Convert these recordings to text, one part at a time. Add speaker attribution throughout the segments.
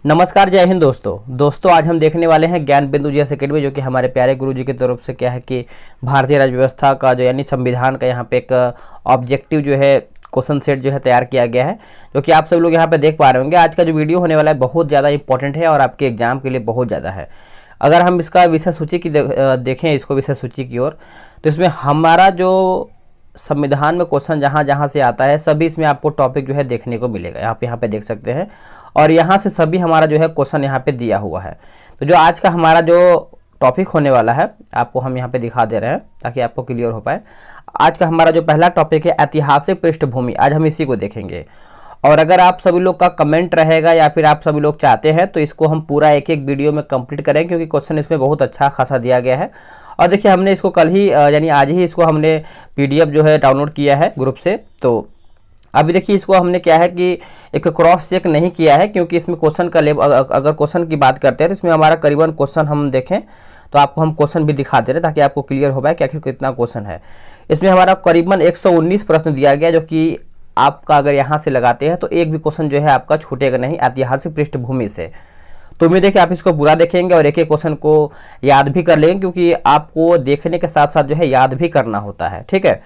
Speaker 1: नमस्कार, जय हिंद दोस्तों आज हम देखने वाले हैं ज्ञान बिंदु जीएस अकेडमी, जो कि हमारे प्यारे गुरु जी की तरफ से क्या है कि भारतीय राज्य व्यवस्था का जो यानी संविधान का यहाँ पे एक ऑब्जेक्टिव जो है क्वेश्चन सेट जो है तैयार किया गया है, जो कि आप सब लोग यहाँ पे देख पा रहे होंगे। आज का जो वीडियो होने वाला है बहुत ज़्यादा इंपॉर्टेंट है और आपके एग्जाम के लिए बहुत ज़्यादा है। अगर हम इसका विषय सूची की देखें इसको विषय सूची की ओर, तो इसमें हमारा जो संविधान में क्वेश्चन जहाँ जहाँ से आता है सभी इसमें आपको टॉपिक जो है देखने को मिलेगा। आप यहाँ पे देख सकते हैं और यहाँ से सभी हमारा जो है क्वेश्चन यहाँ पे दिया हुआ है। तो जो आज का हमारा जो टॉपिक होने वाला है आपको हम यहाँ पे दिखा दे रहे हैं ताकि आपको क्लियर हो पाए। आज का हमारा जो पहला टॉपिक है ऐतिहासिक पृष्ठभूमि, आज हम इसी को देखेंगे। और अगर आप सभी लोग का कमेंट रहेगा या फिर आप सभी लोग चाहते हैं तो इसको हम पूरा एक एक वीडियो में कंप्लीट करें, क्योंकि क्वेश्चन इसमें बहुत अच्छा खासा दिया गया है। और देखिए हमने इसको कल ही यानी आज ही इसको हमने पीडीएफ जो है डाउनलोड किया है ग्रुप से। तो अभी देखिए इसको हमने क्या है कि एक क्रॉस चेक नहीं किया है, क्योंकि इसमें क्वेश्चन का लेवल, अगर क्वेश्चन की बात करते हैं तो इसमें हमारा करीबन क्वेश्चन हम देखें तो आपको हम क्वेश्चन भी दिखा दे रहे हैं ताकि आपको क्लियर हो पाए कि आखिर कितना क्वेश्चन है। इसमें हमारा करीबन 119 प्रश्न दिया गया, जो कि आपका अगर यहाँ से लगाते हैं तो एक भी क्वेश्चन जो है आपका छूटेगा नहीं ऐतिहासिक पृष्ठभूमि से। तो उम्मीद है कि आप इसको पूरा देखेंगे और एक एक क्वेश्चन को याद भी कर लेंगे, क्योंकि आपको देखने के साथ साथ जो है याद भी करना होता है। ठीक है,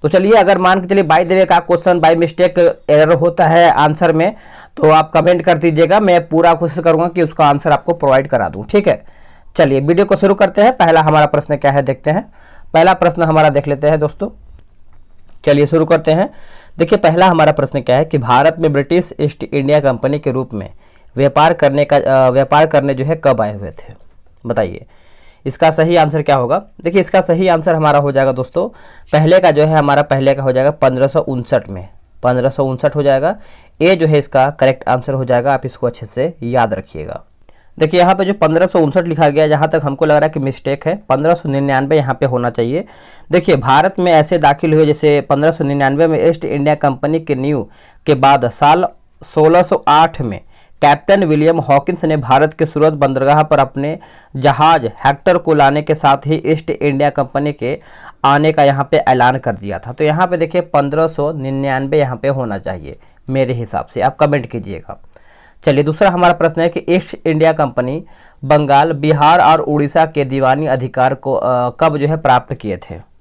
Speaker 1: तो चलिए अगर मान के चलिए बाय द वे का क्वेश्चन बाय मिस्टेक एरर होता है आंसर में तो आप कमेंट कर दीजिएगा, मैं पूरा कोशिश करूँगा कि उसका आंसर आपको प्रोवाइड करा दूँ। ठीक है, चलिए वीडियो को शुरू करते हैं। पहला हमारा प्रश्न क्या है देखते हैं। पहला प्रश्न हमारा देख लेते हैं दोस्तों, चलिए शुरू करते हैं। देखिए पहला हमारा प्रश्न क्या है कि भारत में ब्रिटिश ईस्ट इंडिया कंपनी के रूप में व्यापार करने जो है कब आए हुए थे, बताइए। इसका सही आंसर क्या होगा? देखिए इसका सही आंसर हमारा हो जाएगा दोस्तों, पहले का जो है हमारा पहले का हो जाएगा 1559 में, 1559 हो जाएगा। ये जो है इसका करेक्ट आंसर हो जाएगा, आप इसको अच्छे से याद रखिएगा। देखिए यहाँ पे जो 1559 लिखा गया, जहाँ तक हमको लग रहा है कि मिस्टेक है, 1599 यहाँ पे होना चाहिए। देखिए भारत में ऐसे दाखिल हुए जैसे 1599 में ईस्ट इंडिया कंपनी के न्यू के बाद साल 1608 में कैप्टन विलियम हॉकिंस ने भारत के सूरत बंदरगाह पर अपने जहाज हेक्टर को लाने के साथ ही ईस्ट इंडिया कंपनी के आने का यहाँ पे ऐलान कर दिया था। तो यहाँ पे देखिए 1599 यहाँ पे होना चाहिए मेरे हिसाब से, आप कमेंट कीजिएगा। चलिए दूसरा हमारा प्रश्न है कि East India Company Bengal, Bihar और उड़ीसा के दीवानी अधिकार को कब जो है प्राप्त किए थे?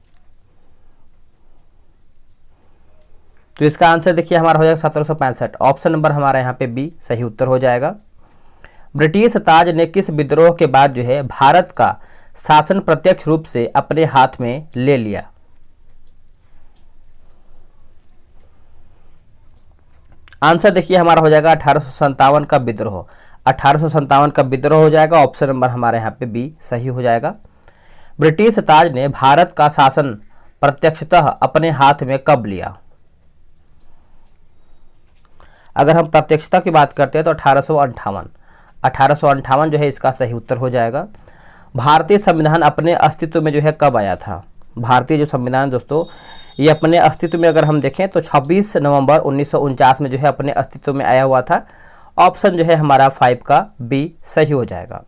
Speaker 1: तो इसका आंसर देखिए हमारा हो जाएगा 1765। ऑप्शन नंबर हमारा यहाँ पे बी सही उत्तर हो जाएगा। ब्रिटिश ताज ने किस विद्रोह के बाद जो है भारत का शासन प्रत्यक्ष रूप से अपने हाथ में ले लिया? आंसर देखिए हमारा हो जाएगा 1857 का विद्रोह, 1857 का विद्रोह हो जाएगा। ऑप्शन नंबर हमारे यहाँ पे बी सही हो जाएगा। ब्रिटिश ताज ने भारत का शासन प्रत्यक्षतः अपने हाथ में कब लिया? अगर हम प्रत्यक्षता की बात करते हैं तो 1858 जो है इसका सही उत्तर हो जाएगा। भारतीय संविधान अपने अस्तित्व में जो है कब आया था? भारतीय जो संविधान दोस्तों ये अपने अस्तित्व में अगर हम देखें तो 26 नवंबर 1949 में जो है अपने अस्तित्व में आया हुआ था। ऑप्शन जो है हमारा 5 का बी सही हो जाएगा।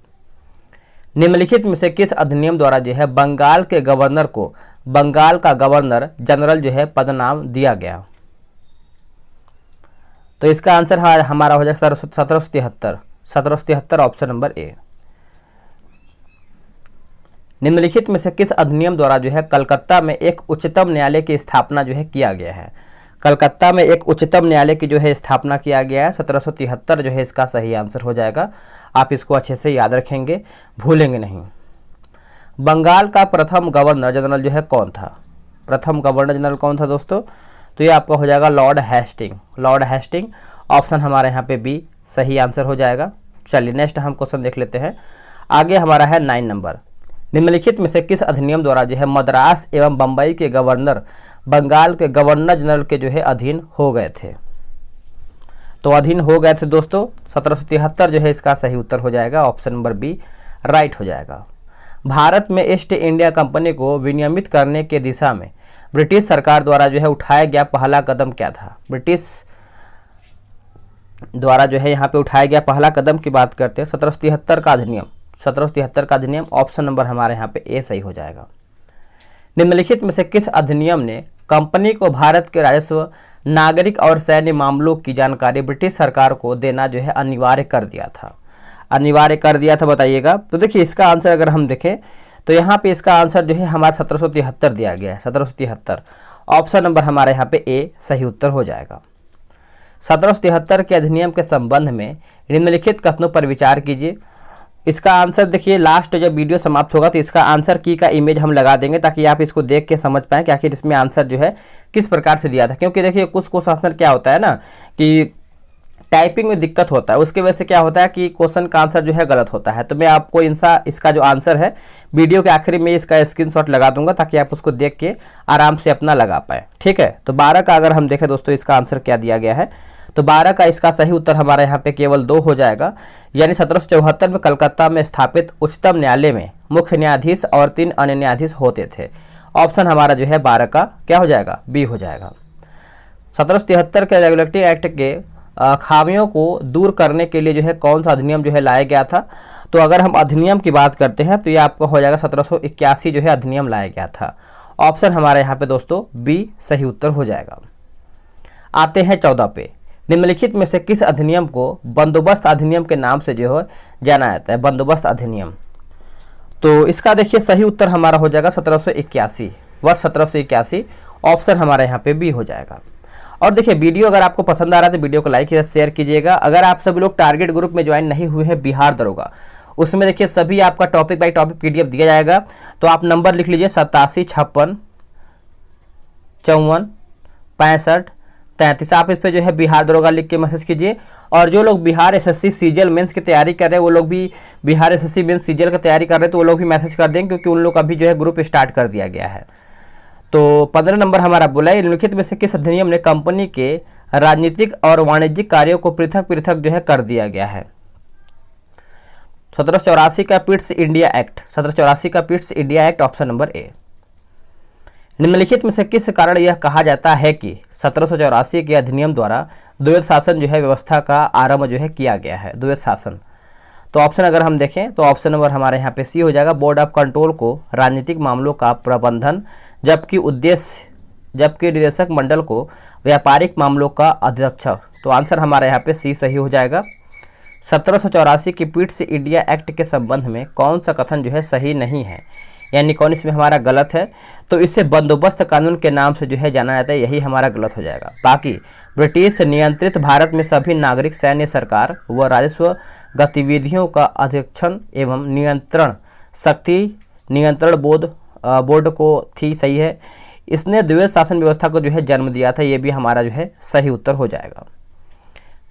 Speaker 1: निम्नलिखित में से किस अधिनियम द्वारा जो है बंगाल के गवर्नर को बंगाल का गवर्नर जनरल जो है पदनाम दिया गया? तो इसका आंसर हमारा हो जाएगा 1773, ऑप्शन नंबर ए। निम्नलिखित में से किस अधिनियम द्वारा जो है कलकत्ता में एक उच्चतम न्यायालय की स्थापना जो है किया गया है? कलकत्ता में एक उच्चतम न्यायालय की जो है स्थापना किया गया है 1773 जो है इसका सही आंसर हो जाएगा। आप इसको अच्छे से याद रखेंगे, भूलेंगे नहीं। बंगाल का प्रथम गवर्नर जनरल जो है कौन था? प्रथम गवर्नर जनरल कौन था दोस्तों? तो ये आपका हो जाएगा लॉर्ड हेस्टिंग। ऑप्शन हमारे यहाँ पे बी सही आंसर हो जाएगा। चलिए नेक्स्ट हम क्वेश्चन देख लेते हैं। आगे हमारा है 9 नंबर। निम्नलिखित में से किस अधिनियम द्वारा जो है मद्रास एवं बंबई के गवर्नर बंगाल के गवर्नर जनरल के जो है अधीन हो गए थे? तो अधीन हो गए थे दोस्तों 1773 जो है इसका सही उत्तर हो जाएगा। ऑप्शन नंबर बी राइट हो जाएगा। भारत में ईस्ट इंडिया कंपनी को विनियमित करने के दिशा में ब्रिटिश सरकार द्वारा जो है उठाया गया पहला कदम क्या था? ब्रिटिश द्वारा जो है यहाँ पे उठाया गया पहला कदम की बात करते हैं 1773 का अधिनियम, 1773 का अधिनियम। ऑप्शन नंबर हमारे यहाँ पे ए सही हो जाएगा। निम्नलिखित में से किस अधिनियम ने कंपनी को भारत के राजस्व, नागरिक और सैन्य मामलों की जानकारी ब्रिटिश सरकार को देना जो है अनिवार्य कर दिया था। अनिवार्य कर दिया था, बताइएगा। तो देखिए इसका आंसर अगर हम देखें तो यहाँ पे इसका आंसर जो है हमारा 1773 दिया गया है, 1773। ऑप्शन नंबर हमारे यहाँ पे ए सही उत्तर हो जाएगा। 1773 के अधिनियम के संबंध में निम्नलिखित कथनों पर विचार कीजिए। इसका आंसर देखिए, लास्ट जब वीडियो समाप्त होगा तो इसका आंसर की का इमेज हम लगा देंगे ताकि आप इसको देख के समझ पाएँ कि आखिर इसमें आंसर जो है किस प्रकार से दिया था। क्योंकि देखिए कुछ आंसर क्या होता है ना कि टाइपिंग में दिक्कत होता है, उसके वजह से क्या होता है कि क्वेश्चन का आंसर जो है गलत होता है। तो मैं आपको इसका जो आंसर है वीडियो के आखिर में इसका स्क्रीनशॉट लगा दूंगा ताकि आप उसको देख के आराम से अपना लगा पाए, ठीक है। तो 12 का अगर हम देखें दोस्तों इसका आंसर क्या दिया गया है, तो 12 का इसका सही उत्तर हमारे यहाँ पे केवल 2 हो जाएगा। यानी 1774 में कलकत्ता में स्थापित उच्चतम न्यायालय में मुख्य न्यायाधीश और 3 अन्य न्यायाधीश होते थे। ऑप्शन हमारा जो है 12 का क्या हो जाएगा, बी हो जाएगा। 1773 के रेगुलेटरी एक्ट के खामियों को दूर करने के लिए जो है कौन सा अधिनियम जो है लाया गया था, तो अगर हम अधिनियम की बात करते हैं तो ये आपको हो जाएगा 1781 जो है अधिनियम लाया गया था। ऑप्शन हमारे यहाँ पे दोस्तों बी सही उत्तर हो जाएगा। आते हैं 14 पे। निम्नलिखित में से किस अधिनियम को बंदोबस्त अधिनियम के नाम से जो है जाना जाता है, बंदोबस्त अधिनियम। तो इसका देखिए सही उत्तर हमारा हो जाएगा 1781, वर्ष 1781। ऑप्शन हमारे यहाँ पे बी हो जाएगा। और देखिए वीडियो अगर आपको पसंद आ रहा है तो वीडियो को लाइक या शेयर कीजिएगा। अगर आप सभी लोग टारगेट ग्रुप में ज्वाइन नहीं हुए हैं बिहार दरोगा, उसमें देखिए सभी आपका टॉपिक बाय टॉपिक PDF दिया जाएगा। तो आप नंबर लिख लीजिए 87 56 54 65 33। आप इस पर जो है बिहार दरोगा लिख के मैसेज कीजिए। और जो लोग बिहार SSC सीजीएल मेंस की तैयारी कर रहे हैं वो लोग भी बिहार SSC मेंस सीजीएल की तैयारी कर रहे हैं तो वो लोग भी मैसेज कर देंगे, क्योंकि उन लोग का भी जो है ग्रुप स्टार्ट कर दिया गया है। तो 15 नंबर हमारा बोला है, निम्नलिखित में से किस अधिनियम ने कंपनी के राजनीतिक और वाणिज्यिक कार्यों को पृथक पृथक जो है कर दिया गया है। 1784 का पिट्स इंडिया एक्ट, 1784 का Pitt's India act. Option number ए। निम्नलिखित में से किस कारण यह कहा जाता है कि 1784 के अधिनियम द्वारा द्वैध शासन जो है व्यवस्था का आरंभ जो है किया गया है, द्वैध शासन। तो ऑप्शन अगर हम देखें तो ऑप्शन नंबर हमारे यहाँ पे सी हो जाएगा, बोर्ड ऑफ कंट्रोल को राजनीतिक मामलों का प्रबंधन, जबकि निदेशक मंडल को व्यापारिक मामलों का अध्यक्ष। तो आंसर हमारे यहाँ पे सी सही हो जाएगा। 1784 की पिट्स इंडिया एक्ट के संबंध में कौन सा कथन जो है सही नहीं है, यानी कौन इसमें हमारा गलत है, तो इसे बंदोबस्त कानून के नाम से जो है जाना जाता है, यही हमारा गलत हो जाएगा। बाकी ब्रिटिश नियंत्रित भारत में सभी नागरिक, सैन्य, सरकार व राजस्व गतिविधियों का अध्यक्षण एवं नियंत्रण शक्ति नियंत्रण बोर्ड को थी, सही है। इसने द्वैध शासन व्यवस्था को जो है जन्म दिया था, ये भी हमारा जो है सही उत्तर हो जाएगा।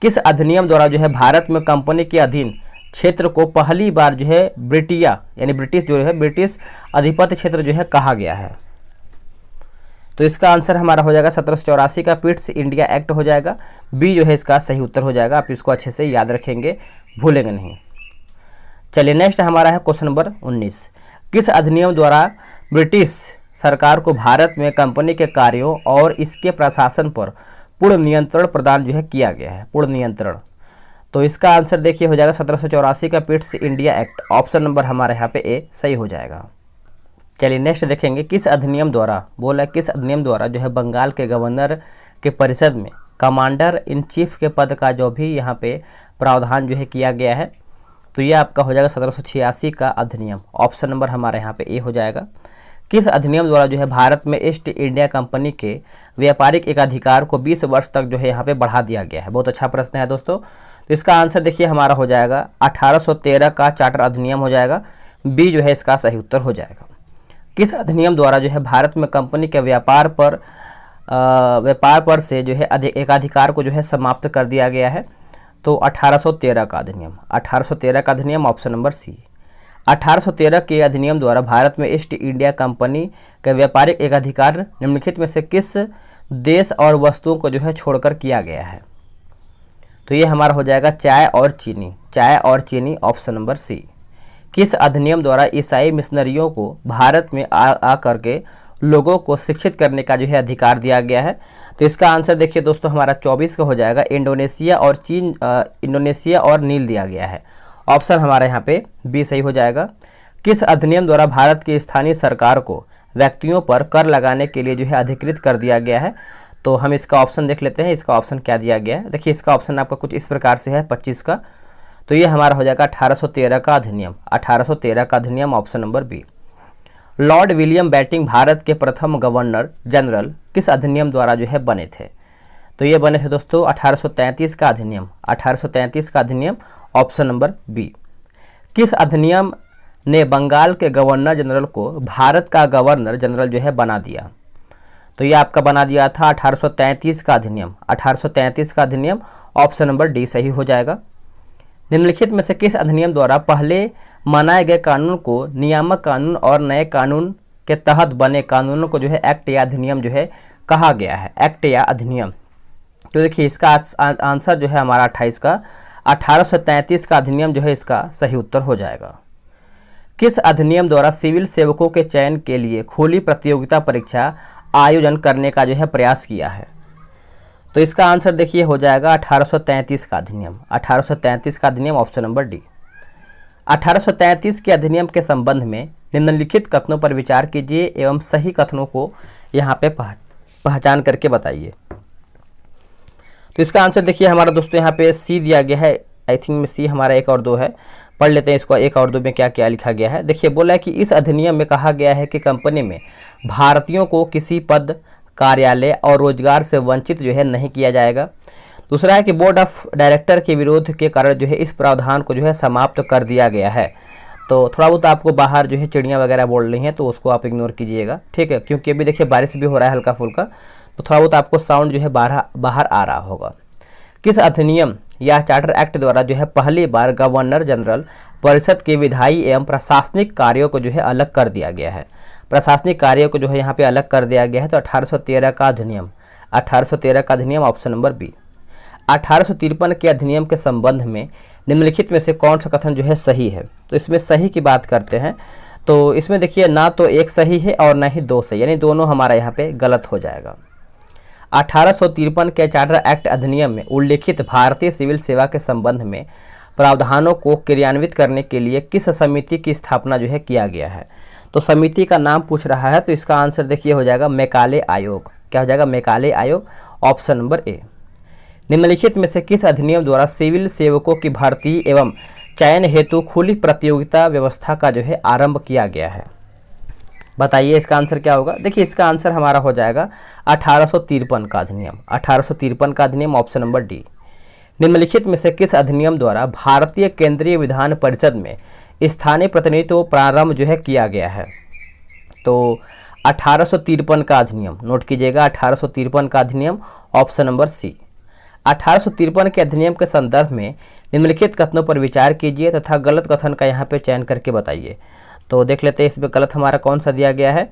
Speaker 1: किस अधिनियम द्वारा जो है भारत में कंपनी के अधीन क्षेत्र को पहली बार जो है ब्रिटिया यानी ब्रिटिश जो है ब्रिटिश अधिपत्य क्षेत्र जो है कहा गया है, तो इसका आंसर हमारा हो जाएगा 1784 का पिट्स इंडिया एक्ट हो जाएगा। बी जो है इसका सही उत्तर हो जाएगा। आप इसको अच्छे से याद रखेंगे, भूलेंगे नहीं। चलिए नेक्स्ट हमारा है क्वेश्चन नंबर 19। किस अधिनियम द्वारा ब्रिटिश सरकार को भारत में कंपनी के कार्यों और इसके प्रशासन पर पूर्ण नियंत्रण प्रदान जो है किया गया है, पूर्ण नियंत्रण। तो इसका आंसर देखिए हो जाएगा 1784 का Pitt's India act. Option number हमारे यहाँ पे ए सही हो जाएगा। चलिए नेक्स्ट देखेंगे, किस अधिनियम द्वारा बोला, किस अधिनियम द्वारा जो है बंगाल के गवर्नर के परिषद में कमांडर इन चीफ के पद का जो भी यहाँ पे प्रावधान जो है किया गया है, तो ये आपका हो जाएगा 1786 का अधिनियम। ऑप्शन नंबर हमारे यहाँ पे ए हो जाएगा। किस अधिनियम द्वारा जो है भारत में ईस्ट इंडिया कंपनी के व्यापारिक एकाधिकार को 20 वर्ष तक जो है यहाँ पे बढ़ा दिया गया है? बहुत अच्छा प्रश्न है दोस्तों। तो इसका आंसर देखिए हमारा हो जाएगा 1813 का चार्टर अधिनियम हो जाएगा। बी जो है इसका सही उत्तर हो जाएगा। किस अधिनियम द्वारा जो है भारत में कंपनी के व्यापार पर से जो है एकाधिकार को जो है समाप्त कर दिया गया है? तो 1813 का अधिनियम, 1813 का अधिनियम। ऑप्शन नंबर सी। 1813 के अधिनियम द्वारा भारत में ईस्ट इंडिया कंपनी के व्यापारिक एकाधिकार निम्नलिखित में से किस देश और वस्तुओं को जो है छोड़कर किया गया है? तो ये हमारा हो जाएगा चाय और चीनी, चाय और चीनी। Option number C. किस अधिनियम द्वारा ईसाई मिशनरियों को भारत में आ करके लोगों को शिक्षित करने का जो है अधिकार दिया गया है? तो इसका आंसर देखिए दोस्तों हमारा 24 का हो जाएगा। इंडोनेशिया और नील दिया गया है। ऑप्शन हमारे यहाँ पे बी सही हो जाएगा। किस अधिनियम द्वारा भारत की स्थानीय सरकार को व्यक्तियों पर कर लगाने के लिए जो है अधिकृत कर दिया गया है। तो हम इसका ऑप्शन देख लेते हैं, इसका ऑप्शन क्या दिया गया है। देखिए इसका ऑप्शन आपका कुछ इस प्रकार से है 25 का, तो ये हमारा हो जाएगा 1813 का अधिनियम, 1813 का अधिनियम, option number B. Lord William Bentinck Bharat के प्रथम गवर्नर जनरल किस अधिनियम द्वारा जो है बने थे? तो ये बने थे दोस्तों 1833 का अधिनियम, 1833 का अधिनियम, ऑप्शन नंबर बी। किस अधिनियम ने बंगाल के गवर्नर जनरल को भारत का गवर्नर जनरल जो है बना दिया? तो ये आपका बना दिया था 1833 का अधिनियम, 1833 का अधिनियम, ऑप्शन नंबर डी सही हो जाएगा। निम्नलिखित में से किस अधिनियम द्वारा पहले मनाए गए कानून को नियामक कानून और नए कानून के तहत बने कानूनों को जो है एक्ट या अधिनियम जो है कहा गया है? एक्ट या अधिनियम। तो देखिए इसका आंसर जो है हमारा 28 का 1833 का अधिनियम जो है इसका सही उत्तर हो जाएगा। किस अधिनियम द्वारा सिविल सेवकों के चयन के लिए खुली प्रतियोगिता परीक्षा आयोजन करने का जो है प्रयास किया है? तो इसका आंसर देखिए हो जाएगा 1833 का अधिनियम, 1833 का अधिनियम, ऑप्शन नंबर डी। 1833 के अधिनियम के संबंध में निम्नलिखित कथनों पर विचार कीजिए एवं सही कथनों को यहाँ पे पहचान करके बताइए। तो इसका आंसर देखिए हमारा दोस्तों यहाँ पे सी दिया गया है, आई थिंक में सी हमारा 1 और 2 है। पढ़ लेते हैं इसको 1 और 2 में क्या क्या लिखा गया है। देखिए बोला है कि इस अधिनियम में कहा गया है कि कंपनी में भारतीयों को किसी पद, कार्यालय और रोजगार से वंचित जो है नहीं किया जाएगा। दूसरा है कि बोर्ड ऑफ डायरेक्टर के विरोध के कारण जो है इस प्रावधान को जो है समाप्त कर दिया गया है। तो थोड़ा बहुत आपको बाहर जो है चिड़ियाँ वगैरह बोल रही हैं तो उसको आप इग्नोर कीजिएगा, ठीक है, क्योंकि अभी देखिए बारिश भी हो रहा है हल्का फुल्का, तो थोड़ा बहुत आपको साउंड जो है बाहर आ रहा होगा। किस अधिनियम या चार्टर एक्ट द्वारा जो है पहली बार गवर्नर जनरल परिषद के विधायी एवं प्रशासनिक कार्यों को जो है अलग कर दिया गया है? प्रशासनिक कार्यों को जो है यहाँ पे अलग कर दिया गया है, तो 1813 का अधिनियम, 1813 का अधिनियम, ऑप्शन नंबर बी। 1853 के अधिनियम के संबंध में निम्नलिखित में से कौन सा कथन जो है सही है? तो इसमें सही की बात करते हैं तो इसमें देखिए ना तो एक सही है और ना ही 2 सही, यानी दोनों हमारा यहाँ पे गलत हो जाएगा। 1853 के चार्टर एक्ट अधिनियम में उल्लेखित भारतीय सिविल सेवा के संबंध में प्रावधानों को क्रियान्वित करने के लिए किस समिति की स्थापना जो है किया गया है? तो समिति का नाम पूछ रहा है, तो इसका आंसर देखिए हो जाएगा मैकाले आयोग। क्या हो जाएगा? मैकाले आयोग, ऑप्शन नंबर ए। निम्नलिखित में से किस अधिनियम द्वारा सिविल सेवकों की भर्ती एवं चयन हेतु खुली प्रतियोगिता व्यवस्था का जो है आरंभ किया गया है? बताइए इसका आंसर क्या होगा? देखिए इसका आंसर हमारा हो जाएगा 1853 का अधिनियम, 1853 का अधिनियम, ऑप्शन नंबर डी। निम्नलिखित में से किस अधिनियम द्वारा भारतीय केंद्रीय विधान परिषद में स्थानीय प्रतिनिधित्व प्रारंभ जो है किया गया है? तो 1853 का अधिनियम, नोट कीजिएगा 1853 का अधिनियम, ऑप्शन नंबर सी। 1853 के अधिनियम के संदर्भ में निम्नलिखित कथनों पर विचार कीजिए तथा गलत कथन का यहाँ पे चयन करके बताइए। तो देख लेते हैं इसमें गलत हमारा कौन सा दिया गया है।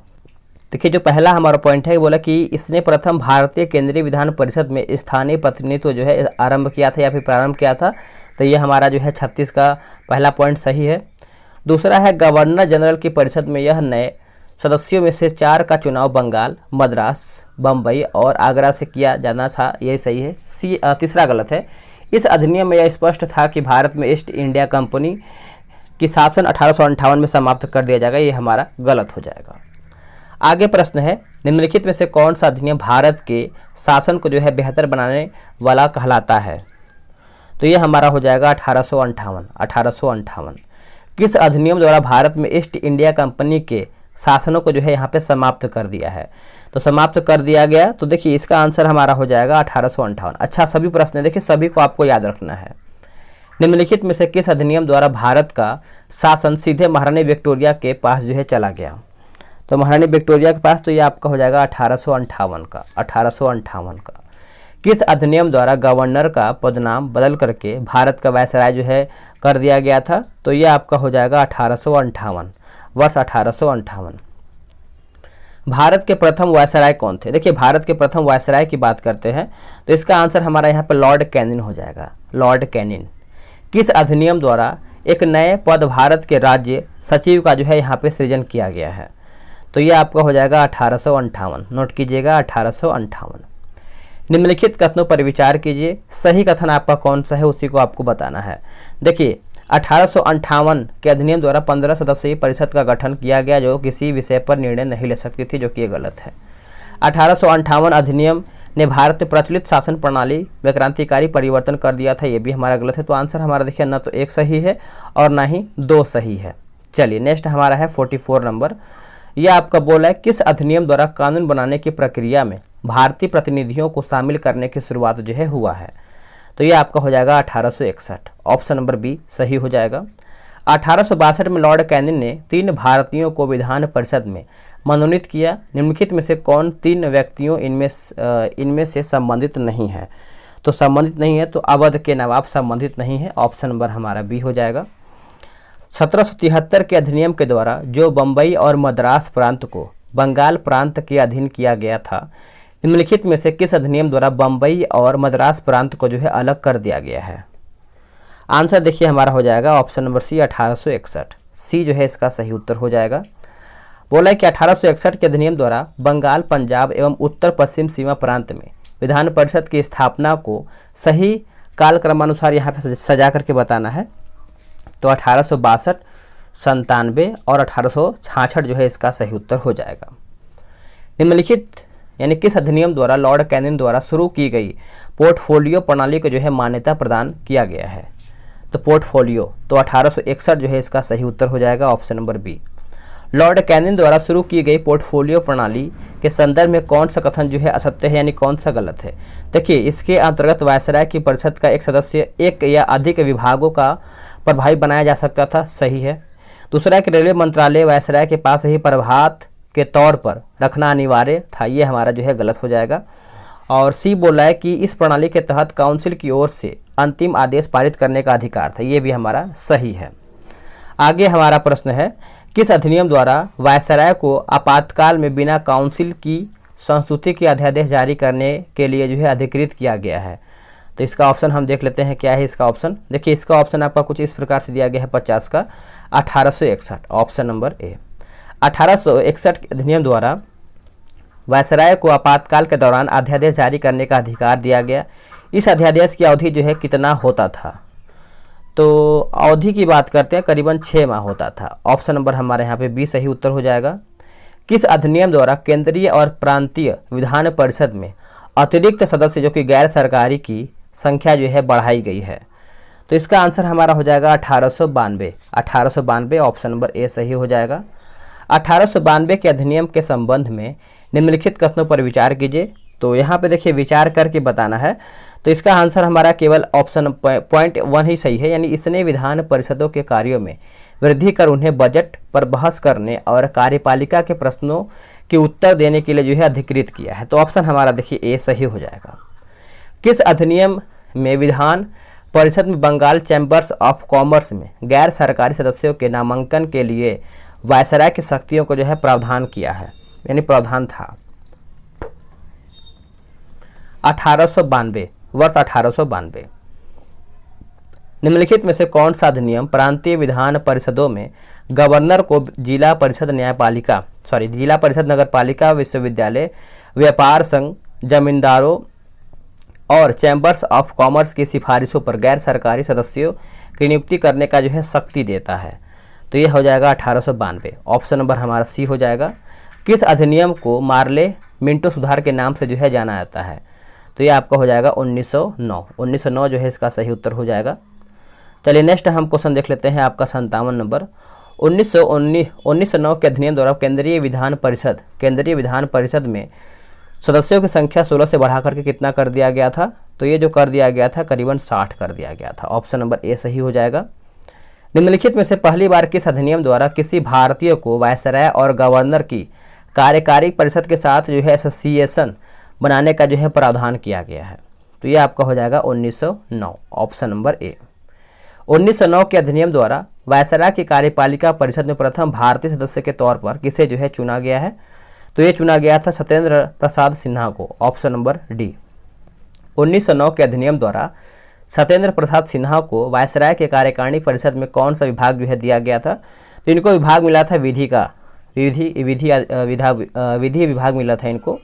Speaker 1: देखिए जो पहला हमारा पॉइंट है बोला कि इसने प्रथम भारतीय केंद्रीय विधान परिषद में स्थानीय प्रतिनिधित्व जो है आरंभ किया था या फिर प्रारंभ किया था, तो ये हमारा जो है 36 का पहला पॉइंट सही है। दूसरा है गवर्नर जनरल की परिषद में यह नए सदस्यों में से 4 का चुनाव बंगाल, मद्रास, बम्बई और आगरा से किया जाना था, ये सही है। तीसरा गलत है। इस अधिनियम में यह स्पष्ट था कि भारत में ईस्ट इंडिया कंपनी की शासन 1858 में समाप्त कर दिया जाएगा, ये हमारा गलत हो जाएगा। आगे प्रश्न है निम्नलिखित में से कौन सा अधिनियम भारत के शासन को जो है बेहतर बनाने वाला कहलाता है? तो ये हमारा हो जाएगा 1858, 1858। किस अधिनियम द्वारा भारत में ईस्ट इंडिया कंपनी के शासनों को जो है यहाँ पे समाप्त कर दिया है? तो समाप्त कर दिया गया, तो देखिए इसका आंसर हमारा हो जाएगा 1858। अच्छा सभी प्रश्न देखिए सभी को आपको याद रखना है। निम्नलिखित में से किस अधिनियम द्वारा भारत का शासन सीधे महारानी विक्टोरिया के पास जो है चला गया? तो महारानी विक्टोरिया के पास, तो ये आपका हो जाएगा 1858 का, 1858 का। किस अधिनियम द्वारा गवर्नर का पदनाम बदल करके भारत का वायसराय जो है कर दिया गया था? तो ये आपका हो जाएगा 1858, वर्ष 1858। भारत के प्रथम वायसराय कौन थे? देखिए भारत के प्रथम वायसराय की बात करते हैं तो इसका आंसर हमारा यहाँ पर लॉर्ड कैनिन हो जाएगा, लॉर्ड कैनिन। किस अधिनियम द्वारा एक नए पद भारत के राज्य सचिव का जो है यहाँ पे सृजन किया गया है? तो ये आपका हो जाएगा 1858, नोट कीजिएगा 1858। निम्नलिखित कथनों पर विचार कीजिए, सही कथन आपका कौन सा है उसी को आपको बताना है। देखिए 1858 के अधिनियम द्वारा 15 सदस्यीय परिषद का गठन किया गया जो किसी विषय पर निर्णय नहीं ले सकती थी, जो कि ये गलत है। 1858 अधिनियम ने भारत में प्रचलित शासन प्रणाली में क्रांतिकारी परिवर्तन कर दिया था, ये भी हमारा गलत है। तो आंसर हमारा देखिए ना तो 1 सही है और ना ही 2 सही है। चलिए नेक्स्ट हमारा है 44 नंबर। यह आपका बोला है किस अधिनियम द्वारा कानून बनाने की प्रक्रिया में भारतीय प्रतिनिधियों को शामिल करने की शुरुआत जो है हुआ है। तो ये आपका हो जाएगा 1861, ऑप्शन नंबर बी सही हो जाएगा। 1862 में लॉर्ड कैनिंग ने 3 भारतीयों को विधान परिषद में मनोनीत किया। निम्नलिखित में से कौन 3 व्यक्तियों इनमें से संबंधित नहीं है। तो संबंधित नहीं है तो अवध के नवाब संबंधित नहीं है, ऑप्शन नंबर हमारा बी हो जाएगा। 1773 के अधिनियम के द्वारा जो बम्बई और मद्रास प्रांत को बंगाल प्रांत के अधीन किया गया था, निम्नलिखित में से किस अधिनियम द्वारा बम्बई और मद्रास प्रांत को जो है अलग कर दिया गया है। आंसर देखिए हमारा हो जाएगा ऑप्शन नंबर सी 1861, सी जो है इसका सही उत्तर हो जाएगा। बोला है कि 1861 के अधिनियम द्वारा बंगाल, पंजाब एवं उत्तर पश्चिम सीमा प्रांत में विधान परिषद की स्थापना को सही कालक्रमानुसार यहाँ पे सजा करके बताना है। तो 1862, 97 और 1866 जो है इसका सही उत्तर हो जाएगा। निम्नलिखित यानी किस अधिनियम द्वारा लॉर्ड कैनिंग द्वारा शुरू की गई पोर्टफोलियो प्रणाली को जो है मान्यता प्रदान किया गया है। तो पोर्टफोलियो तो 1861 जो है इसका सही उत्तर हो जाएगा, option number B. Lord Canning द्वारा शुरू की गई पोर्टफोलियो प्रणाली के संदर्भ में कौन सा कथन जो है असत्य है यानी कौन सा गलत है। देखिए इसके अंतर्गत वायसराय की परिषद का एक सदस्य एक या अधिक विभागों का प्रभारी बनाया जा सकता था, सही है। दूसरा कि रेलवे मंत्रालय वायसराय के पास ही प्रभात के तौर पर रखना अनिवार्य था, ये हमारा जो है गलत हो जाएगा। और सी बोला है कि इस प्रणाली के तहत काउंसिल की ओर से अंतिम आदेश पारित करने का अधिकार था, ये भी हमारा सही है। आगे हमारा प्रश्न है किस अधिनियम द्वारा वायसराय को आपातकाल में बिना काउंसिल की संस्तुति के अध्यादेश जारी करने के लिए जो है अधिकृत किया गया है। तो इसका ऑप्शन हम देख लेते हैं क्या है इसका ऑप्शन। देखिए इसका ऑप्शन आपका कुछ इस प्रकार से दिया गया है 50 का 1861, ऑप्शन नंबर ए। 1861 के अधिनियम द्वारा वायसराय को आपातकाल के दौरान अध्यादेश जारी करने का अधिकार दिया गया। इस अध्यादेश की अवधि जो है कितना होता था। तो अवधि की बात करते हैं करीबन 6 माह होता था, ऑप्शन नंबर हमारे यहाँ पे बी सही उत्तर हो जाएगा। किस अधिनियम द्वारा केंद्रीय और प्रांतीय विधान परिषद में अतिरिक्त सदस्य जो कि गैर सरकारी की संख्या जो है बढ़ाई गई है। तो इसका आंसर हमारा हो जाएगा 1892, ऑप्शन नंबर ए सही हो जाएगा। 1892 के अधिनियम के संबंध में निम्नलिखित कथनों पर विचार कीजिए। तो यहाँ पे देखिए विचार करके बताना है। तो इसका आंसर हमारा केवल ऑप्शन पॉइंट 1 ही सही है, यानी इसने विधान परिषदों के कार्यों में वृद्धि कर उन्हें बजट पर बहस करने और कार्यपालिका के प्रश्नों के उत्तर देने के लिए जो है अधिकृत किया है। तो ऑप्शन हमारा देखिए ए सही हो जाएगा। किस अधिनियम में विधान परिषद में बंगाल चैम्बर्स ऑफ कॉमर्स में गैर सरकारी सदस्यों के नामांकन के लिए वायसराय की शक्तियों को जो है प्रावधान किया है, यानी प्रावधान था। 1892, वर्ष 1892। निम्नलिखित में से कौन सा अधिनियम प्रांतीय विधान परिषदों में गवर्नर को जिला परिषद नगरपालिका, विश्वविद्यालय, व्यापार संघ, जमींदारों और चैम्बर्स ऑफ कॉमर्स की सिफारिशों पर गैर सरकारी सदस्यों की नियुक्ति करने का जो है शक्ति देता है। तो ये हो जाएगा 1892, ऑप्शन नंबर हमारा सी हो जाएगा। किस अधिनियम को मार्ले मिंटो सुधार के नाम से जो है जाना जाता है। तो ये आपका हो जाएगा 1909 जो है इसका सही उत्तर हो जाएगा। चलिए नेक्स्ट हम क्वेश्चन देख लेते हैं आपका 57 नंबर। 1909 के अधिनियम द्वारा केंद्रीय विधान परिषद में सदस्यों की संख्या 16 से बढ़ा करके कितना कर दिया गया था। तो ये जो कर दिया गया था करीबन 60 कर दिया गया था, ऑप्शन नंबर ए सही हो जाएगा। निम्नलिखित में से पहली बार किस अधिनियम द्वारा किसी भारतीय को वायसराय और गवर्नर की कार्यकारी परिषद के साथ जो है एसोसिएशन बनाने का जो है प्रावधान किया गया है। तो ये आपका हो जाएगा 1909, ऑप्शन नंबर ए। 1909 के अधिनियम द्वारा वायसराय की कार्यपालिका परिषद में प्रथम भारतीय सदस्य के तौर पर किसे जो है चुना गया है। तो ये चुना गया था सत्येंद्र प्रसाद सिन्हा को, ऑप्शन नंबर डी। 1909 के अधिनियम द्वारा सत्येंद्र प्रसाद सिन्हा को वायसराय के कार्यकारिणी परिषद में कौन सा विभाग जो है दिया गया था। तो इनको विभाग मिला था विधि विभाग मिला था इनको।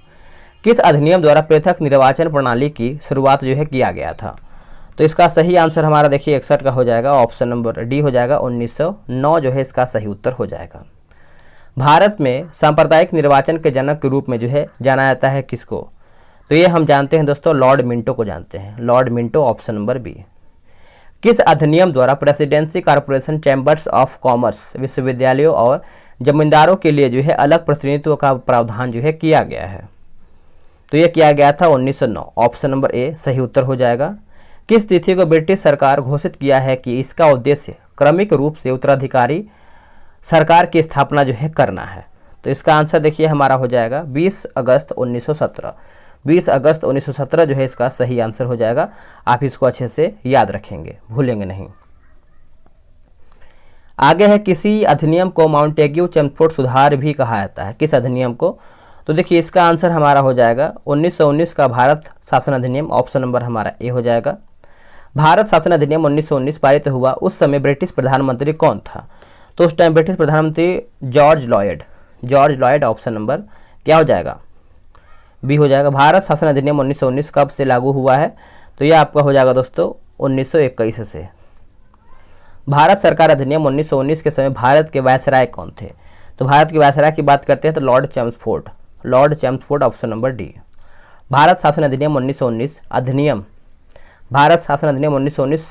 Speaker 1: किस अधिनियम द्वारा पृथक निर्वाचन प्रणाली की शुरुआत जो है किया गया था। तो इसका सही आंसर हमारा देखिए 61 का हो जाएगा, ऑप्शन नंबर डी हो जाएगा, 1909 जो है इसका सही उत्तर हो जाएगा। भारत में सांप्रदायिक निर्वाचन के जनक के रूप में जो है जाना जाता है किसको? तो ये हम जानते हैं दोस्तों, लॉर्ड मिंटो को जानते हैं, Lord Minto, option number B. किस अधिनियम द्वारा presidency corporation chambers of commerce विश्वविद्यालयों और जमींदारों के लिए जो है अलग प्रतिनिधित्व का प्रावधान जो है किया गया है? तो ये किया गया था 1909, ऑप्शन नंबर ए सही उत्तर हो जाएगा। किस तिथि को ब्रिटिश सरकार घोषित किया है कि इसका उद्देश्य क्रमिक रूप से उत्तराधिकारी सरकार की स्थापना जो है करना है? तो इसका आंसर देखिए हमारा हो जाएगा 20 अगस्त 1917। 20 अगस्त 1917 जो है इसका सही आंसर हो जाएगा। आप इसको अच्छे से याद रखेंगे, भूलेंगे नहीं। आगे है, किसी अधिनियम को माउंटेग्यू चेम्सफोर्ड सुधार भी कहा जाता है, किस अधिनियम को? तो देखिए इसका आंसर हमारा हो जाएगा 1919 का भारत शासन अधिनियम, ऑप्शन नंबर हमारा ए हो जाएगा। भारत शासन अधिनियम 1919 पारित हुआ, उस समय ब्रिटिश प्रधानमंत्री कौन था? तो उस टाइम ब्रिटिश प्रधानमंत्री जॉर्ज लॉयड, ऑप्शन नंबर क्या हो जाएगा? बी हो जाएगा। भारत शासन अधिनियम 1919 कब से लागू हुआ है? तो यह आपका हो जाएगा दोस्तों 1921 से। भारत सरकार अधिनियम 1919 के समय भारत के वायसराय कौन थे? तो भारत के वायसराय की बात करते हैं तो Lord Chelmsford, option number D. Bharat शासन अधिनियम 1919 अधिनियम, भारत शासन अधिनियम 1919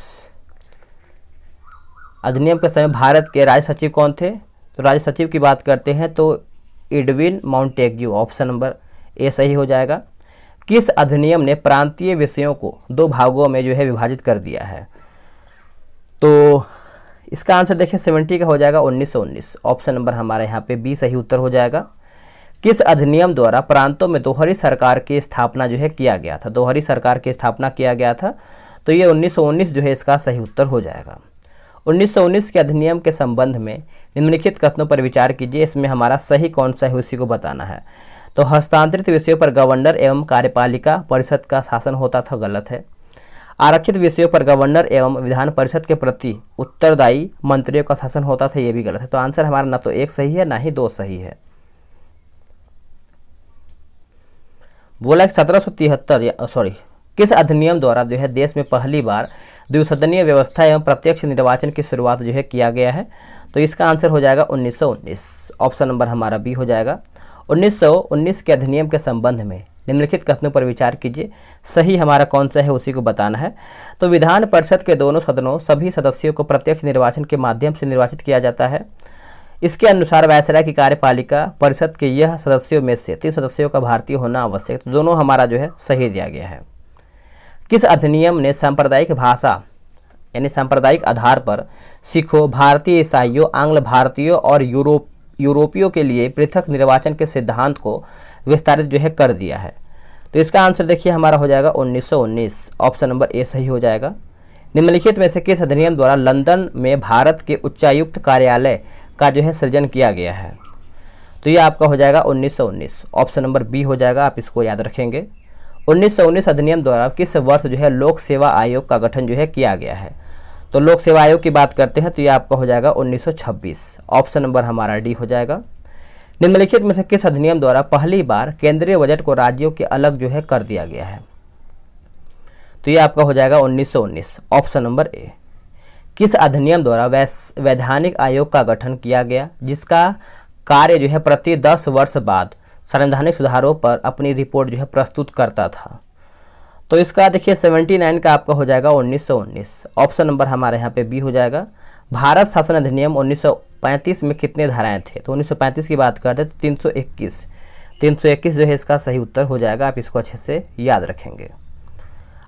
Speaker 1: अधिनियम के समय भारत के राज्य सचिव कौन थे? तो राज्य सचिव की बात करते हैं तो एडविन माउंटेग्यू, ऑप्शन नंबर ए सही हो जाएगा। किस अधिनियम ने प्रांतीय विषयों को 2 भागों में जो है विभाजित कर दिया है? तो इसका आंसर देखिए 70 का हो जाएगा 1919, ऑप्शन नंबर हमारे यहाँ पे बी सही उत्तर हो जाएगा। किस अधिनियम द्वारा प्रांतों में दोहरी सरकार की स्थापना जो है किया गया था? दोहरी सरकार की स्थापना किया गया था, तो ये 1919 जो है इसका सही उत्तर हो जाएगा। 1919 के अधिनियम के संबंध में निम्नलिखित कथनों पर विचार कीजिए, इसमें हमारा सही कौन सा है उसी को बताना है। तो हस्तांतरित विषयों पर गवर्नर एवं कार्यपालिका परिषद का शासन होता था, गलत है। आरक्षित विषयों पर गवर्नर एवं विधान परिषद के प्रति उत्तरदायी मंत्रियों का शासन होता था, ये भी गलत है। तो आंसर हमारा ना तो 1 सही है ना ही 2 सही है। बोला कि 1773 किस अधिनियम द्वारा जो है देश में पहली बार द्विसदनीय व्यवस्था एवं प्रत्यक्ष निर्वाचन की शुरुआत जो है किया गया है? तो इसका आंसर हो जाएगा 1919, ऑप्शन नंबर हमारा बी हो जाएगा। 1919 के अधिनियम के संबंध में निम्नलिखित कथनों पर विचार कीजिए, सही हमारा कौन सा है उसी को बताना है। तो विधान परिषद के दोनों सदनों सभी सदस्यों को प्रत्यक्ष निर्वाचन के माध्यम से निर्वाचित किया जाता है। इसके अनुसार वायसराय की कार्यपालिका परिषद के यह सदस्यों में से 3 सदस्यों का भारतीय होना आवश्यक, तो दोनों हमारा जो है सही दिया गया है। किस अधिनियम ने सांप्रदायिक भाषा यानी सांप्रदायिक आधार पर सिखों, भारतीय ईसाइयों, आंग्ल भारतीयों और यूरोपियों के लिए पृथक निर्वाचन के सिद्धांत को विस्तारित जो है कर दिया है? तो इसका आंसर देखिए हमारा हो जाएगा 1919, ऑप्शन नंबर ए सही हो जाएगा। निम्नलिखित में से किस अधिनियम द्वारा लंदन में भारत के उच्चायुक्त कार्यालय का जो है सृजन किया गया है? तो ये आपका हो जाएगा 1919, ऑप्शन नंबर बी हो जाएगा, आप इसको याद रखेंगे। 1919 अधिनियम द्वारा किस वर्ष जो है लोक सेवा आयोग का गठन जो है किया गया है? तो लोक सेवा आयोग की बात करते हैं तो ये आपका हो जाएगा 1926, ऑप्शन नंबर हमारा डी हो जाएगा। निम्नलिखित में से किस अधिनियम द्वारा पहली बार केंद्रीय बजट को राज्यों के अलग जो है कर दिया गया है? तो ये आपका हो जाएगा 1919, ऑप्शन नंबर ए। किस अधिनियम द्वारा वैधानिक आयोग का गठन किया गया जिसका कार्य जो है प्रति 10 वर्ष बाद संवैधानिक सुधारों पर अपनी रिपोर्ट जो है प्रस्तुत करता था? तो इसका देखिए 79 का आपका हो जाएगा 1919, ऑप्शन नंबर हमारे यहाँ पे बी हो जाएगा। भारत शासन अधिनियम 1935 में कितने धाराएं थे? तो 1935 की बात करते हैं तो 321 जो है इसका सही उत्तर हो जाएगा, आप इसको अच्छे से याद रखेंगे।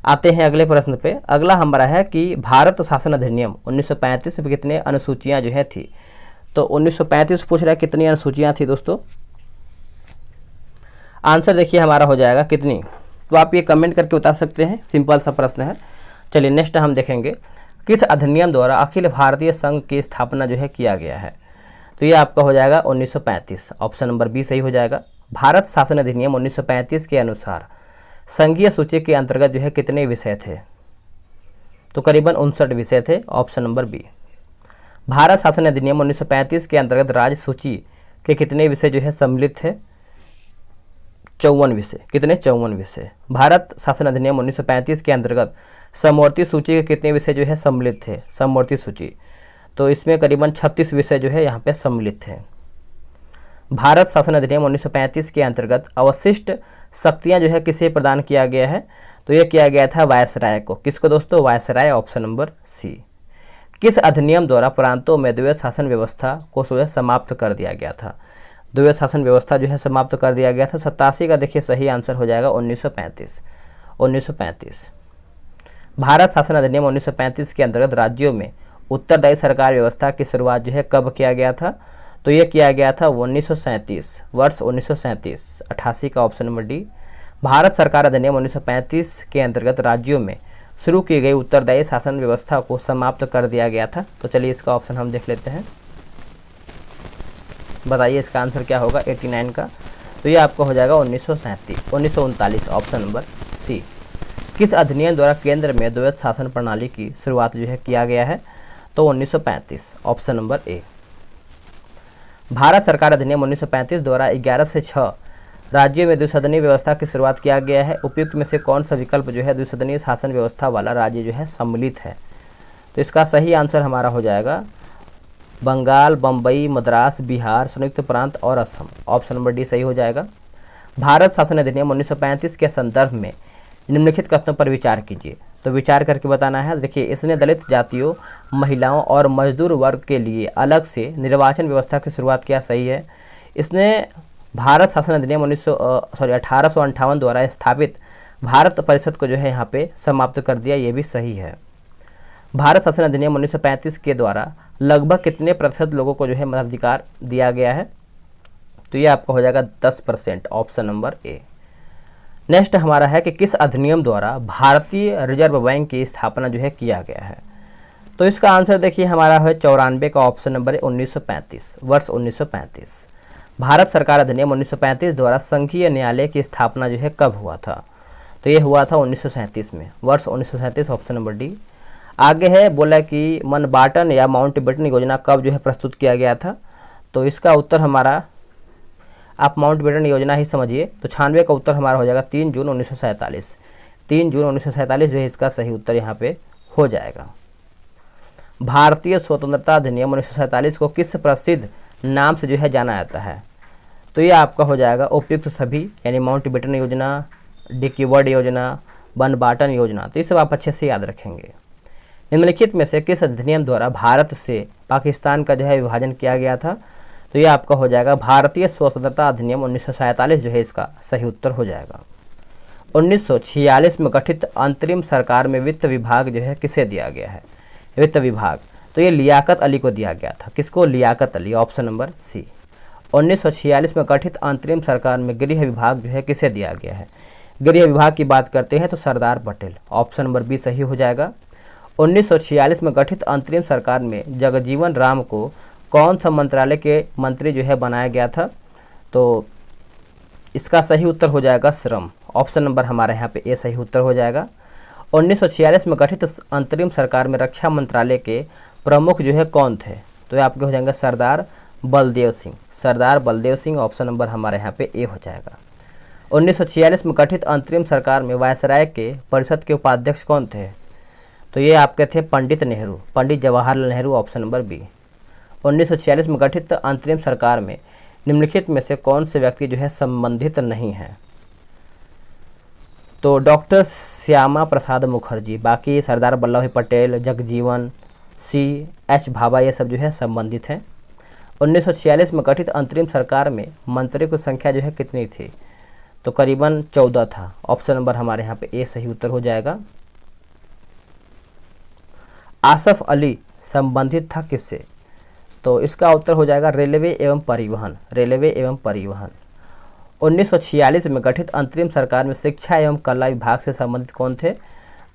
Speaker 1: आते हैं अगले प्रश्न पे। अगला हमारा है कि भारत शासन अधिनियम 1935 में कितने अनुसूचियाँ जो है थी? तो 1935 पूछ रहा है कितनी अनुसूचियाँ थी दोस्तों? आंसर देखिए हमारा हो जाएगा कितनी, तो आप ये कमेंट करके बता सकते हैं, सिंपल सा प्रश्न है। चलिए नेक्स्ट हम देखेंगे, किस अधिनियम द्वारा अखिल भारतीय संघ की स्थापना जो है किया गया है? तो ये आपका हो जाएगा 1935, ऑप्शन नंबर बी सही हो जाएगा। भारत शासन अधिनियम 1935 के अनुसार संघीय सूची के अंतर्गत जो है कितने विषय थे? तो करीबन 59 विषय थे, ऑप्शन नंबर बी। भारत शासन अधिनियम 1935 के अंतर्गत राज्य सूची के कितने विषय जो है सम्मिलित थे? 54 विषय। कितने? 54 विषय। भारत शासन अधिनियम 1935 के अंतर्गत समवर्ती सूची के कितने विषय जो है सम्मिलित थे? समवर्ती सूची, तो इसमें करीबन 36 विषय जो है यहाँ पे सम्मिलित थे। भारत शासन अधिनियम 1935 के अंतर्गत अवशिष्ट शक्तियाँ जो है किसे प्रदान किया गया है? तो ये किया गया था वायसराय को। किसको दोस्तों? Viceroy, option number C. किस अधिनियम द्वारा प्रांतों में द्वैध शासन व्यवस्था को जो है समाप्त कर दिया गया था? द्वैध शासन व्यवस्था जो है समाप्त कर दिया गया था 87 का। देखिए सही आंसर हो जाएगा 1935। 1935 भारत शासन अधिनियम 1935 के अंतर्गत राज्यों में उत्तरदायी सरकार व्यवस्था की शुरुआत जो है कब किया गया था? तो ये किया गया था 1937, वर्ष 1937। 88 का ऑप्शन नंबर डी। भारत सरकार अधिनियम 1935 के अंतर्गत राज्यों में शुरू की गई उत्तरदायी शासन व्यवस्था को समाप्त कर दिया गया था। तो चलिए इसका ऑप्शन हम देख लेते हैं। बताइए इसका आंसर क्या होगा 89 का। तो ये आपका हो जाएगा 1939, ऑप्शन नंबर सी। किस अधिनियम द्वारा केंद्र में द्वैध शासन प्रणाली की शुरुआत जो है किया गया है? तो 1935, ऑप्शन नंबर ए। भारत सरकार अधिनियम 1935 द्वारा 11 से 6 राज्यों में द्विसदनीय व्यवस्था की शुरुआत किया गया है। उपयुक्त में से कौन सा विकल्प जो है द्विसदनीय शासन व्यवस्था वाला राज्य जो है सम्मिलित है? तो इसका सही आंसर हमारा हो जाएगा बंगाल, बम्बई, मद्रास, बिहार, संयुक्त प्रांत और असम। ऑप्शन नंबर डी सही हो जाएगा। भारत शासन अधिनियम 1935 के संदर्भ में निम्नलिखित कथनों पर विचार कीजिए। तो विचार करके बताना है। देखिए इसने दलित जातियों, महिलाओं और मजदूर वर्ग के लिए अलग से निर्वाचन व्यवस्था की शुरुआत किया, सही है। इसने भारत शासन अधिनियम 1858 द्वारा स्थापित भारत परिषद को जो है यहाँ पे समाप्त कर दिया, ये भी सही है। भारत शासन अधिनियम 1935 के द्वारा लगभग कितने प्रतिशत लोगों को जो है मताधिकार दिया गया है? तो ये आपका हो जाएगा 10%, ऑप्शन नंबर ए। नेक्स्ट हमारा है कि किस अधिनियम द्वारा भारतीय रिजर्व बैंक की स्थापना जो है किया गया है? तो इसका आंसर देखिए हमारा है 94 का, ऑप्शन नंबर 1935, वर्ष 1935। भारत सरकार अधिनियम 1935 द्वारा संघीय न्यायालय की स्थापना जो है कब हुआ था? तो ये हुआ था 1937 में, वर्ष 1937, ऑप्शन नंबर डी। आगे है बोला कि मनबाटन या माउंटबेटन योजना कब जो है प्रस्तुत किया गया था? तो इसका उत्तर हमारा, आप माउंटबेटन योजना ही समझिए। तो 96 का उत्तर हमारा हो जाएगा 3 जून 1947। 3 जून 1947 जो है इसका सही उत्तर यहाँ पे हो जाएगा। भारतीय स्वतंत्रता अधिनियम 1947 को किस प्रसिद्ध नाम से जो है जाना जाता है? तो ये आपका हो जाएगा उपयुक्त सभी, यानी माउंटबेटन योजना, डिकीवर्ड योजना, बनबाटन योजना। तो ये सब आप अच्छे से याद रखेंगे। निम्नलिखित में से किस अधिनियम द्वारा भारत से पाकिस्तान का जो है विभाजन किया गया था? तो ये आपका हो जाएगा भारतीय स्वतंत्रता अधिनियम 1947 जो है इसका सही उत्तर हो जाएगा। 1946 में गठित अंतरिम सरकार में वित्त विभाग जो है किसे दिया गया है? वित्त विभाग, तो ये लियाकत अली को दिया गया था। किसको? Liaquat Ali, option number C. 1946 में गठित अंतरिम सरकार में गृह विभाग जो है किसे दिया गया है? गृह विभाग की बात करते हैं तो Sardar Patel, option number B सही हो जाएगा। 1946 में गठित अंतरिम सरकार में जगजीवन राम को कौन सा मंत्रालय के मंत्री जो है बनाया गया था? तो इसका सही उत्तर हो जाएगा श्रम, ऑप्शन नंबर हमारे यहाँ पे ए सही उत्तर हो जाएगा। 1946 में गठित अंतरिम सरकार में रक्षा मंत्रालय के प्रमुख जो है कौन थे? तो ये आपके हो जाएंगे सरदार बलदेव सिंह। सरदार बलदेव सिंह, ऑप्शन नंबर हमारे यहाँ पे ए हो जाएगा। 1946 में गठित अंतरिम सरकार में वायसराय के परिषद के उपाध्यक्ष कौन थे? तो ये आपके थे Pandit Nehru, Pandit Jawaharlal Nehru, option number B. 1946 में गठित अंतरिम सरकार में निम्नलिखित में से कौन से व्यक्ति जो है संबंधित नहीं है? तो डॉक्टर श्यामा प्रसाद मुखर्जी, बाकी सरदार वल्लभ भाई पटेल, जगजीवन, C.H. भाभा, ये सब जो है संबंधित हैं। 1946 में गठित अंतरिम सरकार में मंत्रियों की संख्या जो है कितनी थी? तो करीबन 14 था, ऑप्शन नंबर हमारे यहाँ पे ए सही उत्तर हो जाएगा। आसफ अली संबंधित था किससे? तो इसका उत्तर हो जाएगा रेलवे एवं परिवहन, रेलवे एवं परिवहन। 1946 में गठित अंतरिम सरकार में शिक्षा एवं कला विभाग से संबंधित कौन थे?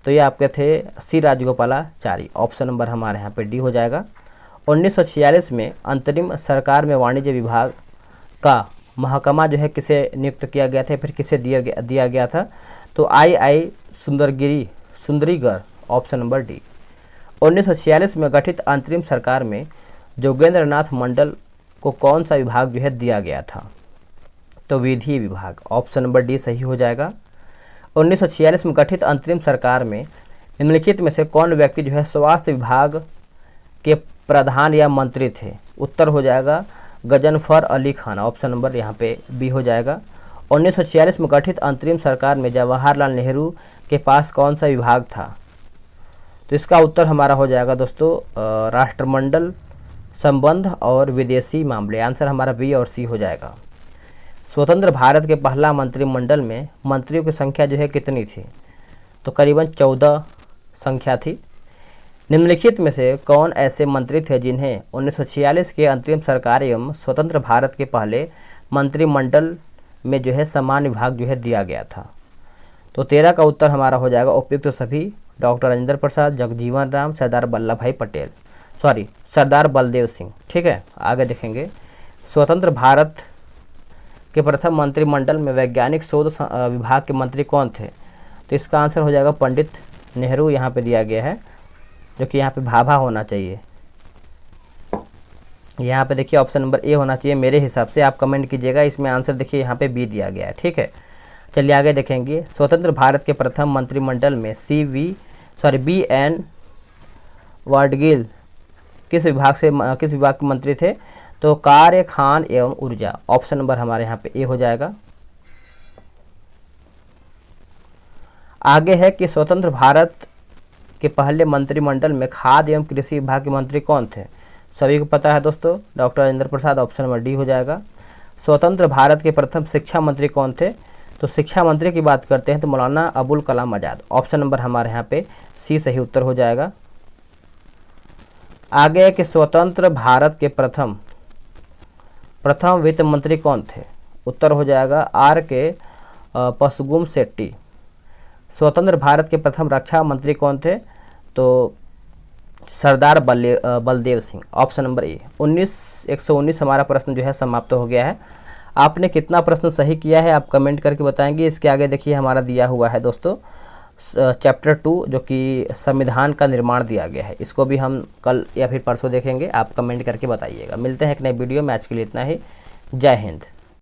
Speaker 1: तो ये आपके थे सी राजगोपालाचारी, ऑप्शन नंबर हमारे यहाँ पे डी हो जाएगा। 1946 में अंतरिम सरकार में वाणिज्य विभाग का महकमा जो है किसे नियुक्त किया गया था, फिर किसे दिया गया था? तो आई सुंदरीगर, ऑप्शन नंबर डी। 1946 में गठित अंतरिम सरकार में जोगेंद्र नाथ मंडल को कौन सा विभाग जो है दिया गया था? तो विधि विभाग, ऑप्शन नंबर डी सही हो जाएगा। 1946 में गठित अंतरिम सरकार में निम्नलिखित में से कौन व्यक्ति जो है स्वास्थ्य विभाग के प्रधान या मंत्री थे? उत्तर हो जाएगा गजनफर अली खान, ऑप्शन नंबर यहाँ पे बी हो जाएगा। 1946 में गठित अंतरिम सरकार में जवाहरलाल नेहरू के पास कौन सा विभाग था? तो इसका उत्तर हमारा हो जाएगा दोस्तों राष्ट्रमंडल संबंध और विदेशी मामले। आंसर हमारा बी और सी हो जाएगा। स्वतंत्र भारत के पहला मंत्रिमंडल में मंत्रियों की संख्या जो है कितनी थी? तो करीबन 14 संख्या थी। निम्नलिखित में से कौन ऐसे मंत्री थे जिन्हें 1946 के अंतरिम सरकार एवं स्वतंत्र भारत के पहले मंत्रिमंडल में जो है समान विभाग जो है दिया गया था? तो 13 का उत्तर हमारा हो जाएगा उपयुक्त सभी, डॉक्टर राजेंद्र प्रसाद, जगजीवन राम, सरदार वल्लभ भाई पटेल, सरदार बलदेव सिंह। ठीक है, आगे देखेंगे। स्वतंत्र भारत के प्रथम मंत्रिमंडल में वैज्ञानिक शोध विभाग के मंत्री कौन थे? तो इसका आंसर हो जाएगा पंडित नेहरू, यहाँ पे दिया गया है, जो कि यहाँ पे भाभा होना चाहिए। यहाँ पे देखिए ऑप्शन नंबर ए होना चाहिए मेरे हिसाब से, आप कमेंट कीजिएगा। इसमें आंसर देखिए यहाँ पे बी दिया गया है। ठीक है, चलिए आगे देखेंगे। स्वतंत्र भारत के प्रथम मंत्रिमंडल में बी एन वाडगिल किस विभाग के मंत्री थे? तो कार्य, खान एवं ऊर्जा, ऑप्शन नंबर हमारे यहाँ पे ए हो जाएगा। आगे है कि स्वतंत्र भारत के पहले मंत्रिमंडल में खाद्य एवं कृषि विभाग के मंत्री कौन थे? सभी को पता है दोस्तों, doctor Rajendra Prasad, option number D हो जाएगा। स्वतंत्र भारत के प्रथम शिक्षा मंत्री कौन थे? तो शिक्षा मंत्री की बात करते हैं तो मौलाना अबुल कलाम आज़ाद, ऑप्शन नंबर हमारे यहाँ पे सी सही उत्तर हो जाएगा। आगे है कि स्वतंत्र भारत के प्रथम वित्त मंत्री कौन थे? उत्तर हो जाएगा आर के पसगुम शेट्टी। स्वतंत्र भारत के प्रथम रक्षा मंत्री कौन थे? तो Sardar Baldev Singh, option number A. 119 हमारा प्रश्न जो है समाप्त हो गया है। आपने कितना प्रश्न सही किया है आप कमेंट करके बताएंगे। इसके आगे देखिए हमारा दिया हुआ है दोस्तों चैप्टर 2 जो कि संविधान का निर्माण दिया गया है। इसको भी हम कल या फिर परसों देखेंगे, आप कमेंट करके बताइएगा। मिलते हैं एक नए वीडियो में, आज के लिए इतना ही। जय हिंद।